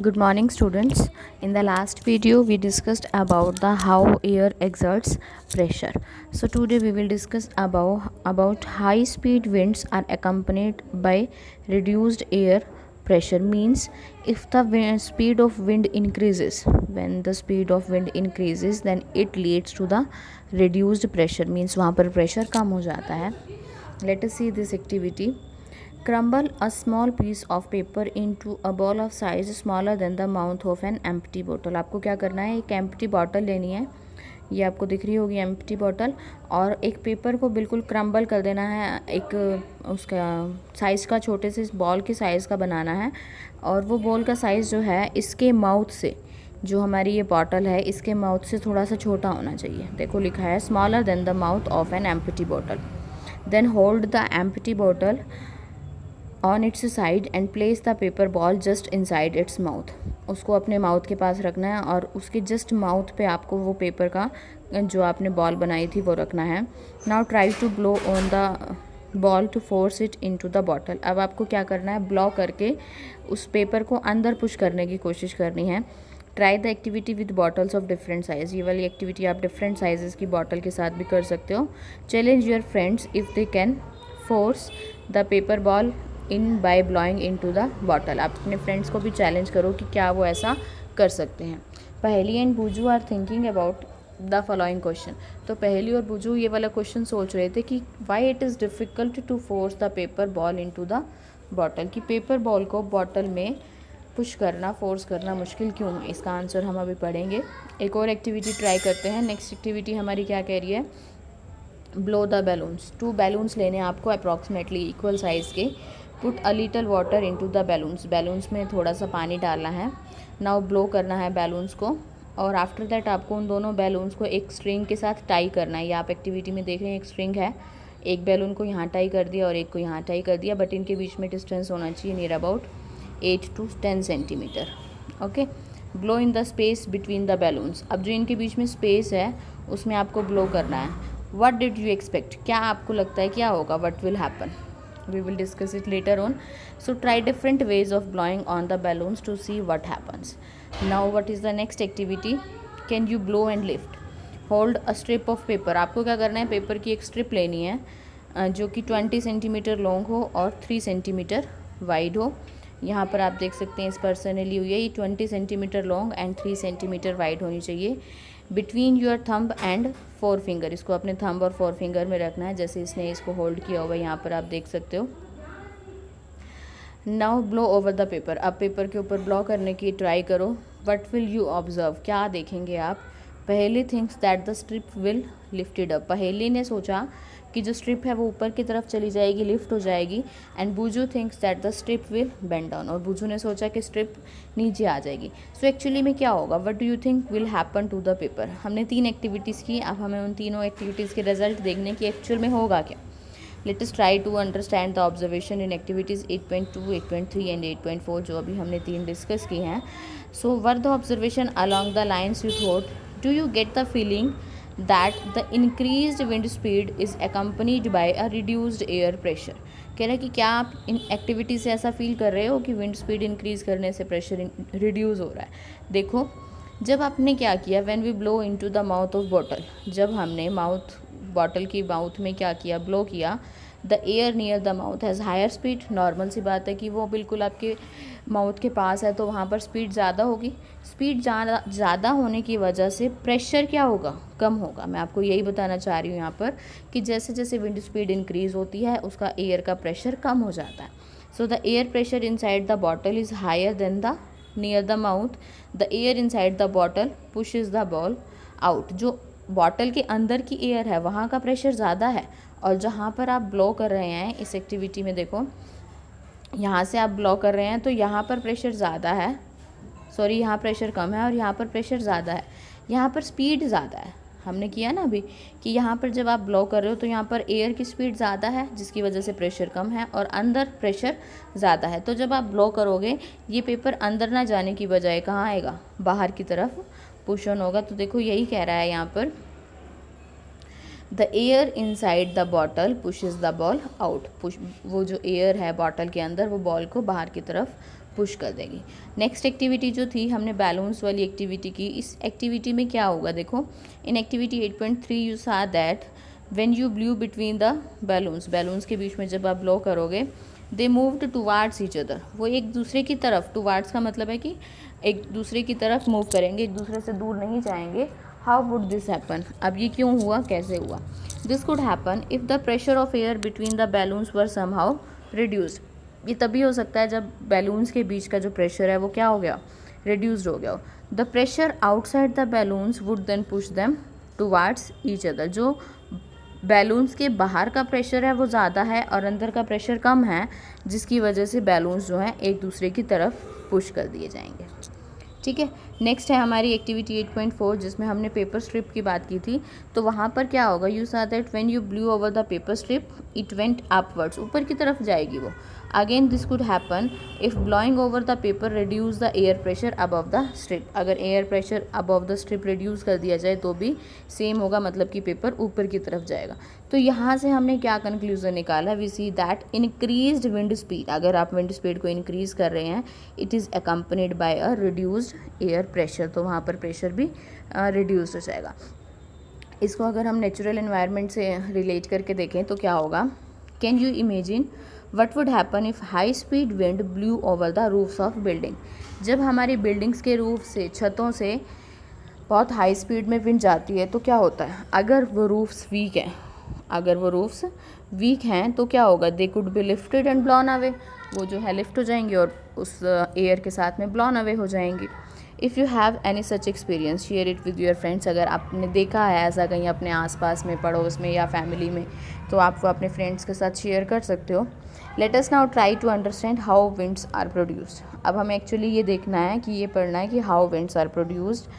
Good morning, students. In the last video we discussed about the how air exerts pressure. So today we will discuss about high speed winds are accompanied by reduced air pressure. Means if the speed of wind increases, when the speed of wind increases, then it leads to the reduced pressure. Means वहाँ पर pressure कम हो जाता है. Let us see this activity. Crumble a small piece of paper into a ball of size smaller than the mouth of an empty bottle. आपको क्या करना है, एक एम्प्टी बॉटल लेनी है, ये आपको दिख रही होगी एम्प्टी बॉटल, और एक पेपर को बिल्कुल क्रम्बल कर देना है, एक उसका साइज़ का छोटे से बॉल के साइज़ का बनाना है, और वो बॉल का साइज़ जो है इसके माउथ से, जो हमारी ये बॉटल है इसके माउथ से थोड़ा सा छोटा होना चाहिए. देखो लिखा है smaller than the mouth of an empty bottle. Then hold the empty bottle on its side and place the paper ball just inside its mouth. उसको अपने माउथ के पास रखना है और उसके जस्ट माउथ पे आपको वो पेपर का जो आपने बॉल बनाई थी वो रखना है. Now try to blow on the ball to force it into the bottle. अब आपको क्या करना है, ब्लो करके उस पेपर को अंदर पुश करने की कोशिश करनी है. Try the activity with bottles of different size. ये वाली एक्टिविटी आप डिफरेंट साइजेस की बॉटल के साथ भी कर सकते हो. Challenge your friends if they can force the paper ball in by blowing in to the bottle. आप अपने फ्रेंड्स को भी चैलेंज करो कि क्या वो ऐसा कर सकते हैं. Paheli and Boojho are thinking about the following question. तो पहेली और बूजू ये वाला क्वेश्चन सोच रहे थे कि why it is difficult to force the paper ball in to the bottle. कि पेपर बॉल को बॉटल में पुश करना, फोर्स करना मुश्किल क्यों है. इसका आंसर हम अभी पढ़ेंगे. एक और एक्टिविटी ट्राई करते हैं. नेक्स्ट एक्टिविटी हमारी क्या कह रही है, ब्लो द बैलून्स. 2 बैलून्स लेने हैं आपको अप्रॉक्सीमेटली इक्वल साइज़ के. Put a little water into the balloons. Balloons में थोड़ा सा पानी डालना है. नाउ ब्लो करना है बैलून्स को, और आफ्टर दैट आपको उन दोनों बैलून्स को एक स्ट्रिंग के साथ टाई करना है. ये आप एक्टिविटी में देख रहे हैं, एक स्ट्रिंग है, एक बैलून को यहाँ टाई कर दिया और एक को यहाँ टाई कर दिया, बट इनके बीच में डिस्टेंस होना चाहिए near about 8 to 10 centimetre. Okay. Blow in the space between the balloons. अब जो इनके बीच में स्पेस है उसमें आपको ब्लो करना है. वट डिड यू एक्सपेक्ट, क्या आपको लगता है क्या होगा, what will happen. We will discuss it later on. So try different ways of blowing on the balloons to see what happens. Now what is the next activity? Can you blow and lift? Hold a strip of paper. आपको क्या करना है, paper की एक strip लेनी है जो कि 20 सेंटीमीटर लॉन्ग हो और 3 सेंटीमीटर वाइड हो. यहाँ पर आप देख सकते हैं इस पर्सन ने ली हुई है, ये 20 centimetre long and 3 centimetre wide होनी चाहिए. Between your thumb and 4 finger. इसको अपने थंब और 4 फिंगर में रखना है, जैसे इसने इसको होल्ड किया हुआ है यहाँ पर आप देख सकते हो. Now blow over the paper. अब पेपर के ऊपर ब्लो करने की ट्राई करो. वट विल यू ऑब्जर्व, क्या देखेंगे आप. पहेली thinks that the strip will lifted up. पहेली ने सोचा कि जो स्ट्रिप है वो ऊपर की तरफ चली जाएगी, लिफ्ट हो जाएगी. And Boojho thinks that the strip will bend down. और बूजू ने सोचा कि स्ट्रिप नीचे आ जाएगी. सो एक्चुअली में क्या होगा, what do you think will happen to the paper. हमने 3 एक्टिविटीज़ की, अब हमें उन तीनों एक्टिविटीज़ के रिजल्ट देखने की एक्चुअल में होगा क्या. Let us try to understand the observation in activities 8.2, 8.3 and 8.4 जो अभी हमने 3 डिस्कस की हैं. So were the observation along the lines you thought. Do you get the feeling that the increased wind speed is accompanied by a reduced air pressure. कह रहा है कि क्या आप इन एक्टिविटी से ऐसा फील कर रहे हो कि विंड स्पीड इंक्रीज़ करने से प्रेशर रिड्यूस हो रहा है. देखो जब आपने क्या किया, when we blow into the mouth of bottle, जब हमने माउथ बॉटल की माउथ में क्या किया, ब्लो किया, the air near the mouth has higher speed. Normal सी बात है कि वो बिल्कुल आपके माउथ के पास है तो वहाँ पर स्पीड ज़्यादा होगी. स्पीड ज़्यादा होने की वजह से प्रेशर क्या होगा, कम होगा. मैं आपको यही बताना चाह रही हूँ यहाँ पर कि जैसे जैसे विंड स्पीड इंक्रीज़ होती है उसका एयर का प्रेशर कम हो जाता है. So the air pressure inside the bottle is higher than the near the mouth. The air inside the bottle pushes the ball out. जो बॉटल के अंदर की एयर है वहाँ का प्रेशर ज़्यादा है, और जहाँ पर आप ब्लो कर रहे हैं इस एक्टिविटी में, देखो यहाँ से आप ब्लो कर रहे हैं तो यहाँ पर प्रेशर ज़्यादा है, सॉरी यहाँ प्रेशर कम है और यहाँ पर प्रेशर ज़्यादा है. यहाँ पर स्पीड ज़्यादा है. हमने किया ना अभी कि यहाँ पर जब आप ब्लो कर रहे हो तो यहाँ पर एयर की स्पीड ज़्यादा है जिसकी वजह से प्रेशर कम है, और अंदर प्रेशर ज़्यादा है. तो जब आप ब्लो करोगे ये पेपर अंदर ना जाने की बजाय कहाँ आएगा, बाहर की तरफ पुश ऑन होगा. तो देखो यही कह रहा है यहाँ पर, the air inside the bottle pushes the ball out. Push, वो जो एयर है बॉटल के अंदर वो बॉल को बाहर की तरफ पुश कर देगी। नेक्स्ट एक्टिविटी जो थी हमने बैलून्स वाली एक्टिविटी की। इस एक्टिविटी में क्या होगा देखो, in activity 8.3 you saw that when you blue between the balloons के बीच में जब आप ब्लो करोगे, they moved towards each other, वो एक दूसरे की तरफ, टुवार्ड्स का मतलब है कि एक दूसरे की तरफ मूव करेंगे, एक दूसरे से दूर नहीं जाएंगे। हाउ वुड दिस हैपन, अब ये क्यों हुआ, कैसे हुआ? This could happen if the pressure of air between the balloons were somehow reduced. ये तभी हो सकता है जब बैलून्स के बीच का जो प्रेशर है वो क्या हो गया, रिड्यूस्ड हो गया हो। The pressure outside the balloons would then push them towards each other, जो बैलून्स के बाहर का प्रेशर है वो ज़्यादा है और अंदर का प्रेशर कम है, जिसकी वजह से बैलून्स जो हैं एक दूसरे की तरफ पुश कर दिए जाएंगे। ठीक है, नेक्स्ट है हमारी एक्टिविटी 8.4 जिसमें हमने पेपर स्ट्रिप की बात की थी। तो वहाँ पर क्या होगा, you saw that when you blew over the paper strip it went upwards, ऊपर की तरफ जाएगी वो। Again this could happen if blowing over the paper reduce the air pressure above the strip, अगर air pressure above the strip reduce कर दिया जाए तो भी सेम होगा, मतलब कि पेपर ऊपर की तरफ जाएगा। तो यहाँ से हमने क्या कंक्लूजन निकाला, we see that increased wind speed, अगर आप विंड स्पीड को इंक्रीज कर रहे हैं, it is accompanied by a reduced air pressure, तो वहाँ पर प्रेशर भी रिड्यूस हो जाएगा। इसको अगर हम नेचुरल एनवायरनमेंट से रिलेट करके देखें तो क्या होगा, can you imagine what would happen if high speed wind blue over the roofs of building. जब हमारी बिल्डिंग्स के रूफ से, छतों से बहुत हाई स्पीड में विंड जाती है तो क्या होता है, अगर वो रूफ्स वीक हैं, अगर वो रूफ्स वीक हैं तो क्या होगा, they could be lifted and ब्लॉन away, वो जो है लिफ्ट हो जाएंगी और उस एयर के साथ में ब्लॉन अवे हो जाएंगी। If you have any such experience share it with your friends, अगर आपने देखा है ऐसा कहीं अपने आसपास में, पड़ोस में या फैमिली में, तो आप वो अपने फ्रेंड्स के साथ शेयर कर सकते हो। Let us now try to understand how winds are produced. अब हमें एक्चुअली ये देखना है कि ये पढ़ना है कि how winds are produced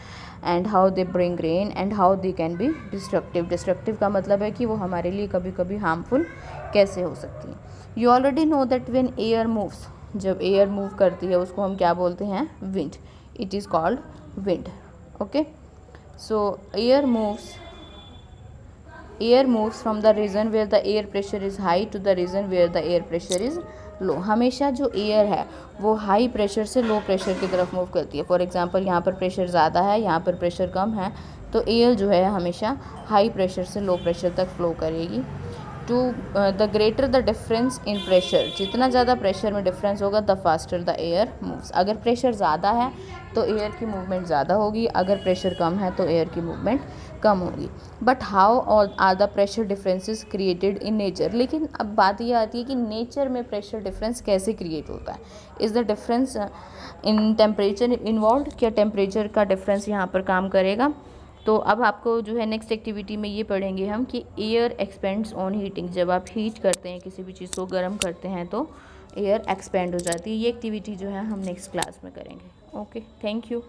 and how they bring rain and how they can be destructive. Destructive का मतलब है कि वो हमारे लिए कभी कभी हार्मफुल कैसे हो सकती है। You already know that when air moves, जब एयर मूव करती है उसको हम क्या बोलते हैं, wind, it is called wind. Okay, so air moves from the region where the air pressure is high to the region where the air pressure is low. हमेशा जो एयर है वो हाई प्रेशर से लो प्रेशर की तरफ move करती है। For example यहाँ पर प्रेशर ज़्यादा है, यहाँ पर प्रेशर कम है, तो एयर जो है हमेशा हाई प्रेशर से लो प्रेशर तक फ्लो करेगी। To the greater the difference in pressure, जितना ज़्यादा प्रेशर में डिफरेंस होगा the faster the air moves. अगर प्रेशर ज़्यादा है तो एयर की मूवमेंट ज़्यादा होगी, अगर प्रेशर कम है तो एयर की मूवमेंट कम होगी। But how are the pressure differences created in nature, लेकिन अब बात ये आती है कि नेचर में प्रेशर डिफरेंस कैसे क्रिएट होता है। Is the difference in temperature involve, क्या टेम्परेचर का डिफरेंस यहाँ पर काम करेगा? तो अब आपको जो है नेक्स्ट एक्टिविटी में ये पढ़ेंगे हम कि एयर एक्सपेंड्स ऑन हीटिंग, जब आप हीट करते हैं किसी भी चीज़ को गर्म करते हैं तो एयर एक्सपेंड हो जाती है। ये एक्टिविटी जो है हम नेक्स्ट क्लास में करेंगे। Okay, thank you.